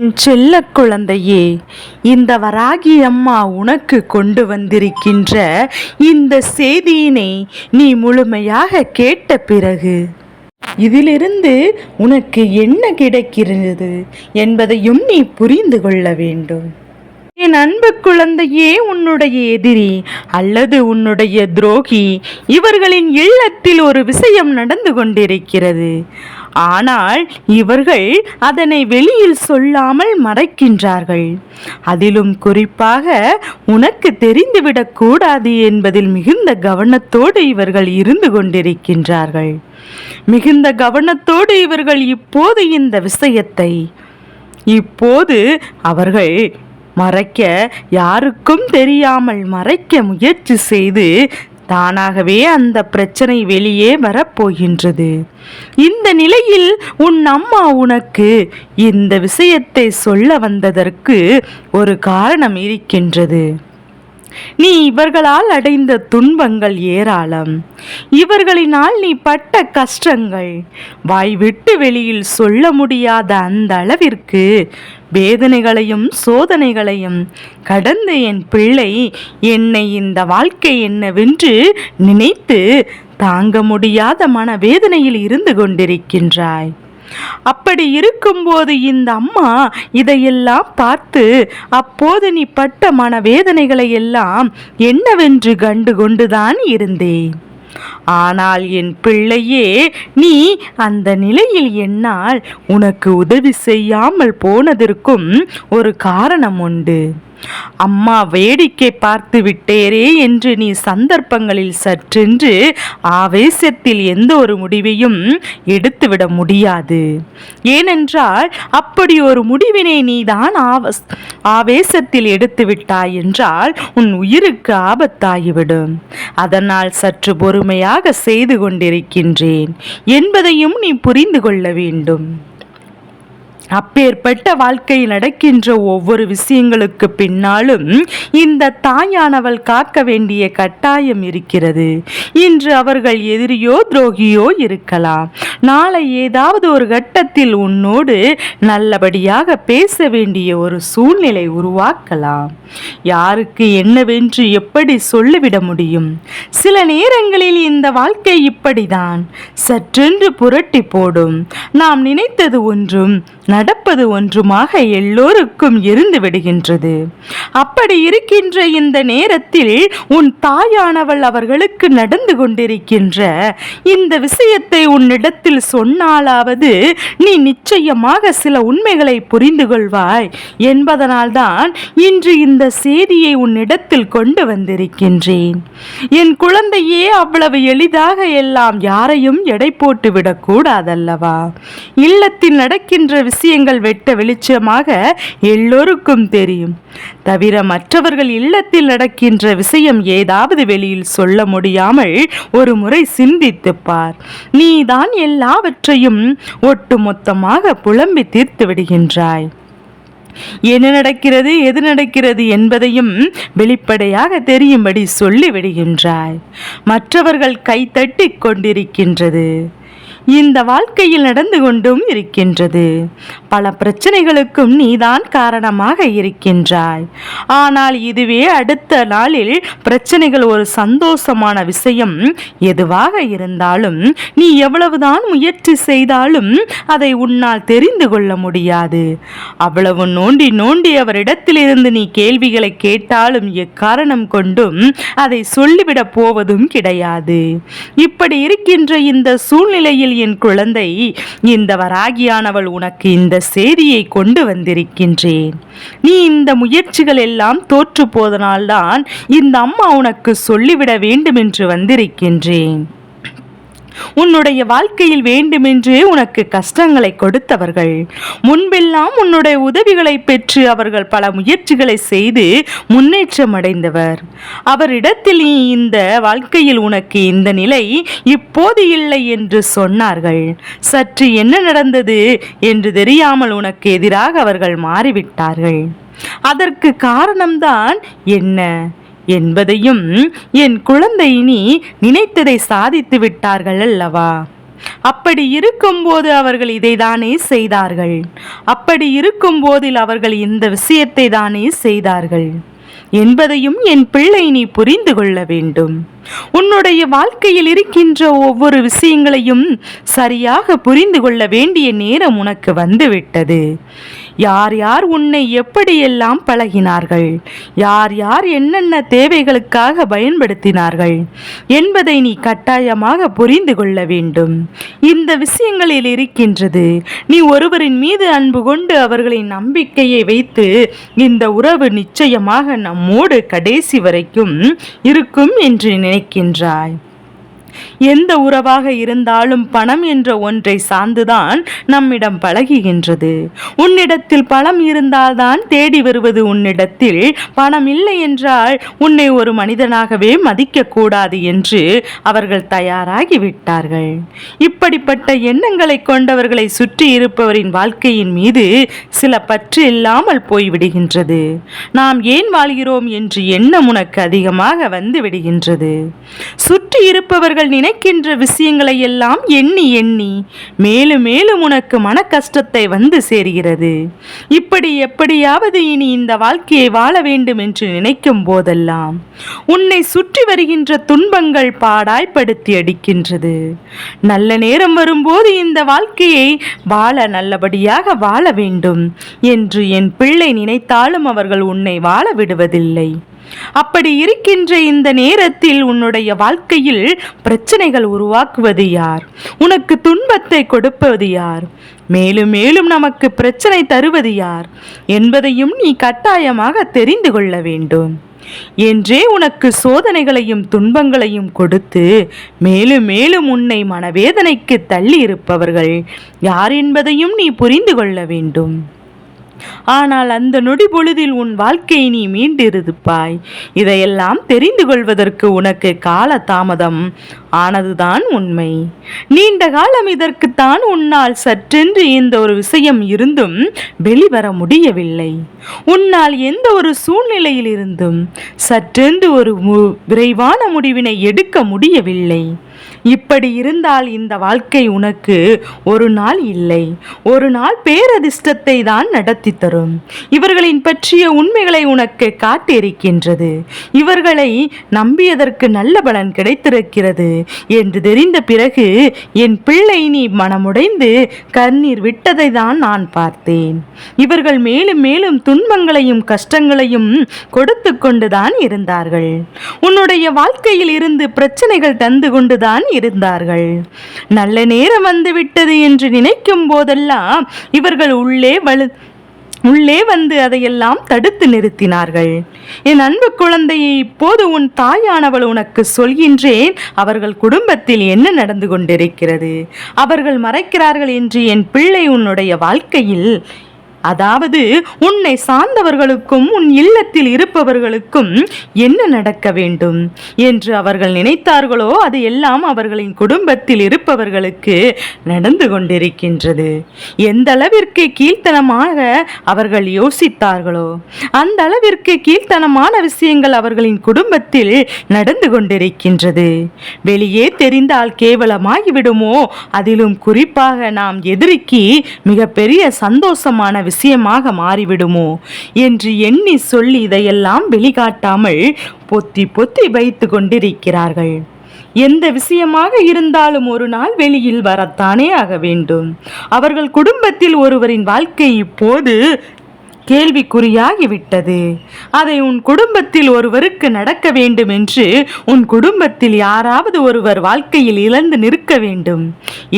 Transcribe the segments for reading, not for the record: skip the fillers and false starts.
என் செல்ல குழந்தையே, இந்த வராகி அம்மா உனக்கு கொண்டு வந்திருக்கின்ற இந்த செய்தியினை நீ முழுமையாக கேட்ட பிறகு இதிலிருந்து உனக்கு என்ன கிடைக்கிறது என்பதையும் நீ புரிந்து கொள்ள வேண்டும். என் அன்பு குழந்தையே, உன்னுடைய எதிரி அல்லது உன்னுடைய துரோகி இவர்களின் இல்லத்தில் ஒரு விஷயம் நடந்து கொண்டிருக்கிறது. ஆனால் இவர்கள் அதனை வெளியில் சொல்லாமல் மறைக்கின்றார்கள். அதிலும் குறிப்பாக உனக்கு தெரிந்துவிடக் கூடாது என்பதில் மிகுந்த கவனத்தோடு இவர்கள் இருந்து கொண்டிருக்கின்றார்கள். மிகுந்த கவனத்தோடு இவர்கள் இப்போது இந்த விஷயத்தை அவர்கள் மறைக்க, யாருக்கும் தெரியாமல் மறைக்க முயற்சி செய்து தானாகவே அந்த பிரச்சனை வெளியே வரப்போகின்றது. இந்த நிலையில் உன் அம்மா உனக்கு இந்த விஷயத்தை சொல்ல வந்ததற்கு ஒரு காரணம் இருக்கின்றது. நீ இவர்களால் அடைந்த துன்பங்கள் ஏராளம். இவர்களினால் நீ பட்ட கஷ்டங்கள் வாய்விட்டு வெளியில் சொல்ல முடியாத அந்த அளவிற்கு வேதனைகளையும் சோதனைகளையும் கடந்து என் பிள்ளை என்னை இந்த வாழ்க்கை என்னவென்று நினைத்து தாங்க முடியாத மனவேதனையில் இருந்து கொண்டிருக்கின்றாய். அப்படி இருக்கும்போது இந்த அம்மா இதையெல்லாம் பார்த்து அப்போது நீ பட்ட மனவேதனைகளை எல்லாம் என்னவென்று கண்டு கொண்டுதான் இருந்தேன். ஆனால் என் பிள்ளையே, நீ அந்த நிலையில் என்னால் உனக்கு உதவி செய்யாமல் போனதற்கும் ஒரு காரணம் உண்டு. அம்மா வேடிக்கை பார்த்து விட்டேரே என்று நீ சந்தர்ப்பங்களில் சற்றென்று ஆவேசத்தில் எந்த ஒரு முடிவையும் எடுத்துவிட முடியாது. ஏனென்றால் அப்படி ஒரு முடிவினை நீதான் ஆவேசத்தில் எடுத்துவிட்டாய் என்றால் உன் உயிருக்கு ஆபத்தாகிவிடும். அதனால் சற்று பொறுமையாக செய்து கொண்டிருக்கின்றேன் என்பதையும் நீ புரிந்து கொள்ள வேண்டும். அப்பேற்பட்ட வாழ்க்கையில் நடக்கின்ற ஒவ்வொரு விஷயங்களுக்கு பின்னாலும் இந்த தாயானவள் காக்க வேண்டிய கட்டாயம் இருக்கிறது. இன்று அவர்கள் எதிரியோ துரோகியோ இருக்கலாம். நாளை ஏதாவது ஒரு கட்டத்தில் உன்னோடு நல்லபடியாக பேச வேண்டிய ஒரு சூழ்நிலை உருவாக்கலாம். யாருக்கு என்னவென்று எப்படி சொல்லிவிட முடியும்? சில நேரங்களில் இந்த வாழ்க்கை இப்படிதான் சற்றென்று புரட்டி போடும். நாம் நினைத்தது ஒன்றும் நடப்பது ஒன்றுமாக எல்லோருக்கும் இருந்து விடுகின்றது. அப்படி இருக்கின்ற இந்த நேரத்தில் உன் தாயானவள் அவர்களுக்கு நடந்து கொண்டிருக்கின்ற இந்த விஷயத்தை உன்னிடத்தில் சொன்னாலாவது நீ நிச்சயமாக சில உண்மைகளை புரிந்து கொள்வாய் என்பதனால்தான் இன்று இந்த செய்தியை உன்னிடத்தில் கொண்டு வந்திருக்கின்றேன். என் குழந்தையே, அவ்வளவு எளிதாக எல்லாம் யாரையும் எடை போட்டு விடக்கூடாதல்லவா? இல்லத்தில் நடக்கின்ற விஷயங்கள் வெட்ட வெளிச்சமாக எல்லோருக்கும் தெரியும். தவிர மற்றவர்கள் இல்லத்தில் நடக்கின்ற விஷயம் ஏதாவது வெளியில் சொல்ல முடியாமல் ஒரு முறை சிந்தித்து பார். நீதான் எல்லாவற்றையும் ஒட்டுமொத்தமாக புலம்பி தீர்த்து விடுகின்றாய். என்ன நடக்கிறது, எது நடக்கிறது என்பதையும் வெளிப்படையாக தெரியும்படி சொல்லிவிடுகின்றாய். மற்றவர்கள் கைத்தட்டி கொண்டிருக்கின்றது. இந்த வாழ்க்கையில் நடந்து கொண்டும் இருக்கின்றது. பல பிரச்சனைகளுக்கும் நீதான் காரணமாக இருக்கின்றாய். ஆனால் இதுவே அடுத்த நாளில் பிரச்சனைகள் ஒரு சந்தோஷமான விஷயம் எதுவாக இருந்தாலும் நீ எவ்வளவுதான் முயற்சி செய்தாலும் அதை உன்னால் தெரிந்து கொள்ள முடியாது. அவ்வளவு நோண்டி நோண்டி அவரிடத்திலிருந்து நீ கேள்விகளை கேட்டாலும் எக்காரணம் கொண்டும் அதை சொல்லிவிடப் போவதும் கிடையாது. இப்படி இருக்கின்ற இந்த சூழ்நிலையில் என் குழந்தை, இந்த வராகியானவள் உனக்கு இந்த செய்தியை கொண்டு வந்திருக்கின்றேன். நீ இந்த முயற்சிகள் எல்லாம் தோற்று போதனால்தான் இந்த அம்மா உனக்கு சொல்லிவிட வேண்டும் என்று வந்திருக்கின்றேன். உன்னுடைய வாழ்க்கையில் வேண்டுமென்று உனக்கு கஷ்டங்களை கொடுத்தவர்கள், முன்பெல்லாம் உன்னுடைய உதவிகளை பெற்று அவர்கள் பல முயற்சிகளை செய்து முன்னேற்றம் அடைந்தவர். அவரிடத்தில் நீ இந்த வாழ்க்கையில் உனக்கு இந்த நிலை இப்போது இல்லை என்று சொன்னார்கள். சற்று என்ன நடந்தது என்று தெரியாமல் உனக்கு எதிராக அவர்கள் மாறிவிட்டார்கள். அதற்கு காரணம்தான் என்ன என்பதையும் என் குழந்தை நீ நினைத்ததை சாதித்து விட்டார்கள் அல்லவா? அப்படி இருக்கும்போது அவர்கள் இதைதானே செய்தார்கள். அப்படி இருக்கும் போதில் அவர்கள் இந்த விஷயத்தை தானே செய்தார்கள் என்பதையும் என் பிள்ளை நீ புரிந்து கொள்ள வேண்டும். உன்னுடைய வாழ்க்கையில் இருக்கின்ற ஒவ்வொரு விஷயங்களையும் சரியாக புரிந்து கொள்ள வேண்டிய நேரம் உனக்கு வந்துவிட்டது. யார் யார் உன்னை எப்படியெல்லாம் பழகினார்கள், யார் யார் என்னென்ன தேவைகளுக்காக பயன்படுத்தினார்கள் என்பதை நீ கட்டாயமாக புரிந்து கொள்ள வேண்டும். இந்த விஷயங்களில் இருக்கின்றது. நீ ஒருவரின் மீது அன்பு கொண்டு அவர்களின் நம்பிக்கையை வைத்து இந்த உறவு நிச்சயமாக நம்மோடு கடைசி வரைக்கும் இருக்கும் என்று நினைக்கின்றாய். எந்த உறவாக இருந்தாலும் பணம் என்ற ஒன்றை சார்ந்துதான் நம்மிடம் பழகுகின்றது. உன்னிடத்தில் பணம் இருந்தால்தான் தேடி வருவது. உன்னிடத்தில் பணம் இல்லை என்றால் உன்னை ஒரு மனிதனாகவே மதிக்க கூடாது என்று அவர்கள் தயாராகி விட்டார்கள். இப்படிப்பட்ட எண்ணங்களை கொண்டவர்களை சுற்றி இருப்பவரின் வாழ்க்கையின் மீது சில பற்று இல்லாமல் போய்விடுகின்றது. நாம் ஏன் வாழ்கிறோம் என்று எண்ணம் உனக்கு அதிகமாக வந்து விடுகின்றது. சுற்றி இருப்பவர்கள் நினைக்கின்ற விஷயங்களை எல்லாம் எண்ணி எண்ணி மேலும் மேலும் உனக்கு மன கஷ்டத்தை வந்து சேர்கிறது. இப்படி எப்படியாவது இனி இந்த வாழ்க்கையை வாழ வேண்டும் என்று நினைக்கும் போதெல்லாம் உன்னை சுற்றி வருகின்ற துன்பங்கள் பாடாய்படுத்தி அடிக்கின்றது. நல்ல நேரம் வரும்போது இந்த வாழ்க்கையை வாழ நல்லபடியாக வாழ வேண்டும் என்று என் பிள்ளை நினைத்தாலும் அவர்கள் உன்னை வாழ விடுவதில்லை. அப்படி இருக்கின்ற இந்த நேரத்தில் உன்னுடைய வாழ்க்கையில் பிரச்சனைகள் உருவாக்குவது யார்? உனக்கு துன்பத்தை கொடுப்பது யார்? மேலும் மேலும் நமக்கு பிரச்சனை தருவது யார் என்பதையும் நீ கட்டாயமாக தெரிந்து கொள்ள வேண்டும். என்றே உனக்கு சோதனைகளையும் துன்பங்களையும் கொடுத்து மேலும் மேலும் உன்னை மனவேதனைக்கு தள்ளி இருப்பவர்கள் யார் என்பதையும் நீ புரிந்து கொள்ள வேண்டும். ஆனால் அந்த நொடி பொழுதில் உன் வாழ்க்கையை நீ மீண்டிருப்பாய். இதையெல்லாம் தெரிந்து கொள்வதற்கு உனக்கு கால தாமதம் ஆனதுதான் உண்மை. நீண்ட காலம் இதற்குத்தான் உன்னால் சற்றென்று இந்த ஒரு விஷயம் இருந்தும் வெளிவர முடியவில்லை. உன்னால் எந்த ஒரு சூழ்நிலையில் இருந்தும் சற்றென்று ஒரு விரைவான முடிவினை எடுக்க முடியவில்லை. இப்படி இருந்தால் இந்த வாழ்க்கை உனக்கு ஒரு நாள் இல்லை, ஒரு நாள் பேரதிர்ஷ்டத்தை தான் நடத்தி தரும். இவர்களின் பற்றிய உண்மைகளை உனக்கு காட்டியிருக்கின்றது. இவர்களை நம்பியதற்கு நல்ல பலன் கிடைத்திருக்கிறது என்று தெரிந்த பிறகு என் பிள்ளை நீ மனமுடைந்து கண்ணீர் விட்டதை தான் நான் பார்த்தேன். இவர்கள் மேலும் மேலும் துன்பங்களையும் கஷ்டங்களையும் கொடுத்து கொண்டுதான் இருந்தார்கள். உன்னுடைய வாழ்க்கையில் இருந்து பிரச்சனைகள் தந்து கொண்டுதான் இருந்தார்கள். நல்ல நேரம் வந்துவிட்டது என்று நினைக்கும் போதெல்லாம் இவர்கள் உள்ளே வந்து அதையெல்லாம் தடுத்து நிறுத்தினார்கள். என் அன்பு குழந்தையை, இப்போது உன் தாயானவள் உனக்கு சொல்கின்றேன். அவர்கள் குடும்பத்தில் என்ன நடந்து கொண்டிருக்கிறது, அவர்கள் மறைக்கிறார்கள் என்று என் பிள்ளை உன்னுடைய வாழ்க்கையில், அதாவது உன்னை சார்ந்தவர்களுக்கும் உன் இல்லத்தில் இருப்பவர்களுக்கும் என்ன நடக்க வேண்டும் என்று அவர்கள் நினைத்தார்களோ அது எல்லாம் அவர்களின் குடும்பத்தில் இருப்பவர்களுக்கு நடந்து கொண்டிருக்கின்றது. எந்த அளவிற்கு கீழ்த்தனமாக அவர்கள் யோசித்தார்களோ அந்த அளவிற்கு கீழ்த்தனமான விஷயங்கள் அவர்களின் குடும்பத்தில் நடந்து கொண்டிருக்கின்றது. வெளியே தெரிந்தால் கேவலமாகிவிடுமோ, அதிலும் குறிப்பாக நாம் எதிரிக்கு மிகப்பெரிய சந்தோஷமான விஷயமாக மாறிவிடுமோ என்று எண்ணி சொல்லி இதையெல்லாம் வெளிக்காட்டாமல் பொத்தி பொத்தி வைத்து கொண்டிருக்கிறார்கள். எந்த விஷயமாக இருந்தாலும் ஒரு நாள் வெளியில் வரத்தானே ஆக வேண்டும். அவர்கள் குடும்பத்தில் ஒருவரின் வாழ்க்கை இப்போது கேள்விக்குறியாகிவிட்டது. அதை உன் குடும்பத்தில் ஒருவருக்கு நடக்க வேண்டும் என்று உன் குடும்பத்தில் யாராவது ஒருவர் வாழ்க்கையில் இழந்து நிற்க வேண்டும்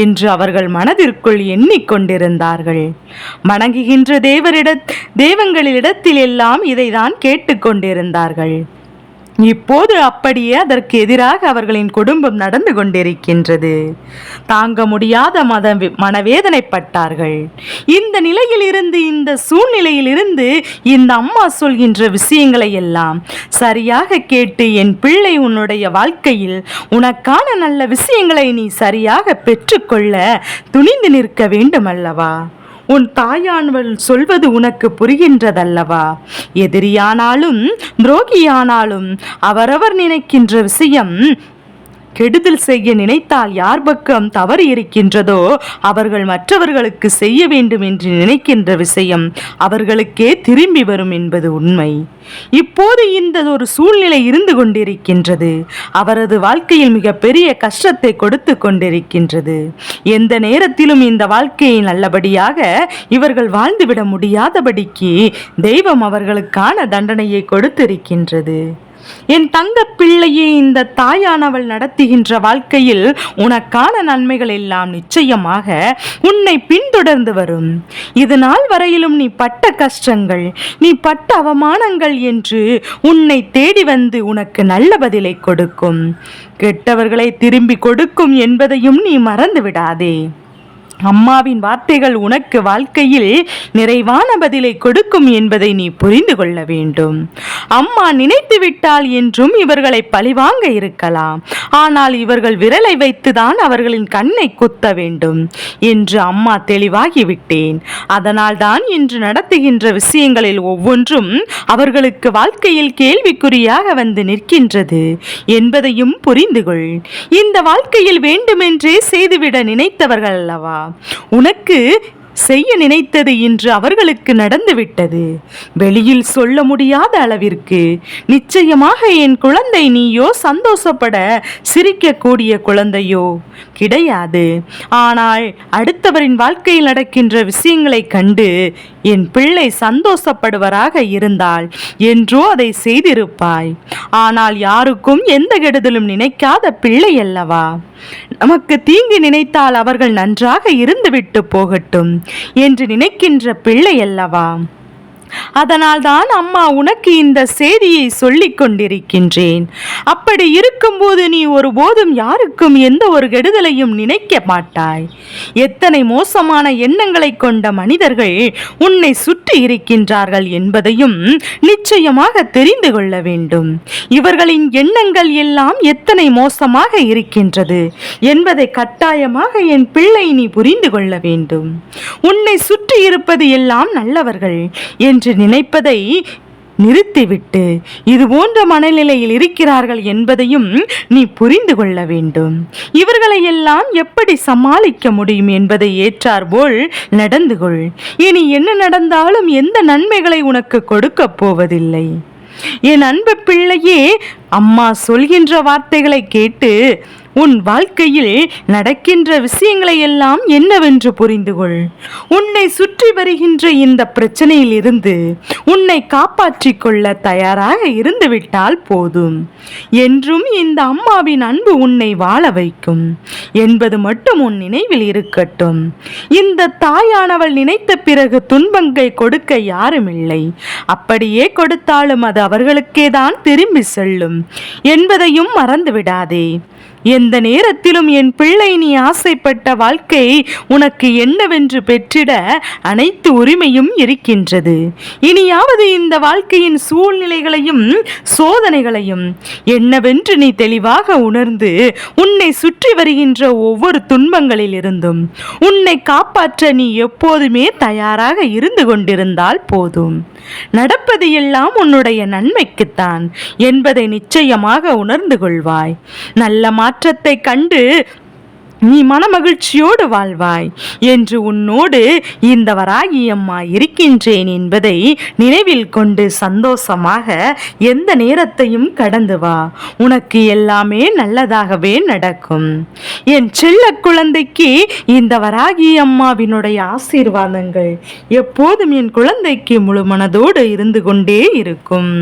என்று அவர்கள் மனதிற்குள் எண்ணிக்கொண்டிருந்தார்கள். வணங்குகின்ற தெய்வங்களிடத்தில் எல்லாம் இதைதான் கேட்டுக்கொண்டிருந்தார்கள். இப்போது அப்படியே அதற்கு எதிராக அவர்களின் குடும்பம் நடந்து கொண்டிருக்கின்றது. தாங்க முடியாத மனவேதனைப்பட்டார்கள். இந்த நிலையில் இருந்து, இந்த சூழ்நிலையில் இருந்து இந்த அம்மா சொல்கின்ற விஷயங்களை எல்லாம் சரியாக கேட்டு என் பிள்ளை உன்னுடைய வாழ்க்கையில் உனக்கான நல்ல விஷயங்களை நீ சரியாக பெற்றுக்கொள்ள துணிந்து நிற்க வேண்டும் அல்லவா? உன் தாயானவள் சொல்வது உனக்கு புரிகின்றதல்லவா? எதிரியானாலும் துரோகியானாலும் அவரவர் நினைக்கின்ற விஷயம் கெடுதல் செய்ய நினைத்தால் யார் பக்கம் தவறு இருக்கின்றதோ அவர்கள் மற்றவர்களுக்கு செய்ய வேண்டும் என்று நினைக்கின்ற விஷயம் அவர்களுக்கே திரும்பி வரும் என்பது உண்மை. இப்போது இந்த ஒரு சூழ்நிலை இருந்து கொண்டிருக்கின்றது. அவரது வாழ்க்கையில் மிக பெரிய கஷ்டத்தை கொடுத்து கொண்டிருக்கின்றது. எந்த நேரத்திலும் இந்த வாழ்க்கையை நல்லபடியாக இவர்கள் வாழ்ந்துவிட முடியாதபடிக்கு தெய்வம் அவர்களுக்கான தண்டனையை கொடுத்திருக்கின்றது. என் தங்க பிள்ளையே, இந்த தாயானவள் நடத்துகின்ற வாழ்க்கையில் உனக்கான நன்மைகள் எல்லாம் நிச்சயமாக உன்னை பின்தொடர்ந்து வரும். இது நாள் வரையிலும் நீ பட்ட கஷ்டங்கள், நீ பட்ட அவமானங்கள் என்று உன்னை தேடி வந்து உனக்கு நல்ல பதிலை கொடுக்கும். கெட்டவர்களை திரும்பி கொடுக்கும் என்பதையும் நீ மறந்து விடாதே. அம்மாவின் வார்த்தைகள் உனக்கு வாழ்க்கையில் நிறைவான பதிலை கொடுக்கும் என்பதை நீ புரிந்து கொள்ள வேண்டும். அம்மா நினைத்து விட்டால் என்றும் இவர்களை பழிவாங்க இருக்கலாம். ஆனால் இவர்கள் விரலை வைத்துதான் அவர்களின் கண்ணை குத்த வேண்டும் என்று அம்மா தெளிவாகிவிட்டேன். அதனால் தான் இன்று நடத்துகின்ற விஷயங்களில் ஒவ்வொன்றும் அவர்களுக்கு வாழ்க்கையில் கேள்விக்குறியாக வந்து நிற்கின்றது என்பதையும் புரிந்து கொள். இந்த வாழ்க்கையில் வேண்டுமென்றே செய்துவிட நினைத்தவர்கள் அல்லவா உனக்கு செய்ய நினைத்தது இன்று அவர்களுக்கு நடந்துவிட்டது. வெளியில் சொல்ல முடியாத அளவிற்கு. நிச்சயமாக என் குழந்தை நீயோ சந்தோஷப்பட சிரிக்கக்கூடிய குழந்தையோ கிடையாது. ஆனால் அடுத்தவரின் வாழ்க்கையில் நடக்கின்ற விஷயங்களை கண்டு என் பிள்ளை சந்தோஷப்படுவராக இருந்தால் என்றோ அதை செய்திருப்பாய். ஆனால் யாருக்கும் எந்த கெடுதலும் நினைக்காத பிள்ளை அல்லவா. நமக்கு தீங்கு நினைத்தால் அவர்கள் நன்றாக இருந்துவிட்டு போகட்டும் என்று நினைக்கின்ற பிள்ளை அல்லவா. அதனால்தான் அம்மா உனக்கு இந்த செய்தியை சொல்லிக் கொண்டிருக்கின்றேன். அப்படி இருக்கும்போது நீ ஒருபோதும் யாருக்கும் எந்த ஒரு கெடுதலையும் நினைக்க மாட்டாய். எத்தனை மோசமான எண்ணங்களை கொண்ட மனிதர்கள் உன்னை சுற்றி இருக்கின்றார்கள் என்பதையும் நிச்சயமாக தெரிந்து கொள்ள வேண்டும். இவர்களின் எண்ணங்கள் எல்லாம் எத்தனை மோசமாக இருக்கின்றது என்பதை கட்டாயமாக என் பிள்ளை நீ புரிந்து கொள்ள வேண்டும். உன்னை சுற்றி இருப்பது எல்லாம் நல்லவர்கள் என்று நினைப்பதை நிறுத்திவிட்டு இது போன்ற மனநிலையில் இருக்கிறார்கள் என்பதையும் நீ புரிந்து கொள்ள வேண்டும். இவர்களை எல்லாம் எப்படி சமாளிக்க முடியும் என்பதை ஏற்றாற்போல் நடந்து கொள். இனி என்ன நடந்தாலும் எந்த நன்மைகளை உனக்கு கொடுக்க போவதில்லை. என் அன்பு பிள்ளையே, அம்மா சொல்கின்ற வார்த்தைகளை கேட்டு உன் வாழ்க்கையில் நடக்கின்ற விஷயங்களை எல்லாம் என்னவென்று புரிந்து கொள். உன்னை சுற்றி வருகின்ற இந்த பிரச்சனையில் இருந்து உன்னை காப்பாற்றிக் கொள்ள தயாராக இருந்துவிட்டால் போதும். என்றும் இந்த அம்மாவின் அன்பு உன்னை வாழ வைக்கும் என்பது மட்டும் உன் நினைவில் இருக்கட்டும். இந்த தாயானவள் நினைத்த பிறகு துன்பங்கள் கொடுக்க யாரும் இல்லை. அப்படியே கொடுத்தாலும் அது அவர்களுக்கே தான் திரும்பி செல்லும் என்பதையும் மறந்துவிடாதே. எந்த நேரத்திலும் என் பிள்ளை நீ ஆசைப்பட்ட வாழ்க்கை உனக்கு என்னவென்று பெற்றிட அனைத்து உரிமையும் இருக்கின்றது. இனியாவது இந்த வாழ்க்கையின் சூழ்நிலைகளையும் சோதனைகளையும் என்னவென்று நீ தெளிவாக உணர்ந்து உன்னை சுற்றி வருகின்ற ஒவ்வொரு துன்பங்களில் இருந்தும் உன்னை காப்பாற்ற நீ எப்போதுமே தயாராக இருந்து கொண்டிருந்தால் போதும். நடப்பது எல்லாம் உன்னுடைய நன்மைக்குத்தான் என்பதை நிச்சயமாக உணர்ந்து கொள்வாய். நல்ல மாற்றத்தை கண்டு நீ மனமகிழ்ச்சியோடு வாழ்வாய் என்று உன்னோடு இந்த வராகி அம்மா இருக்கின்றேன் என்பதை நினைவில் கொண்டு சந்தோஷமாக எந்த நேரத்தையும் கடந்து வா. உனக்கு எல்லாமே நல்லதாகவே நடக்கும். என் செல்ல குழந்தைக்கு இந்த வராகி அம்மாவினுடைய ஆசீர்வாதங்கள் எப்போதும் என் குழந்தைக்கு முழு மனதோடு இருந்து கொண்டே இருக்கும்.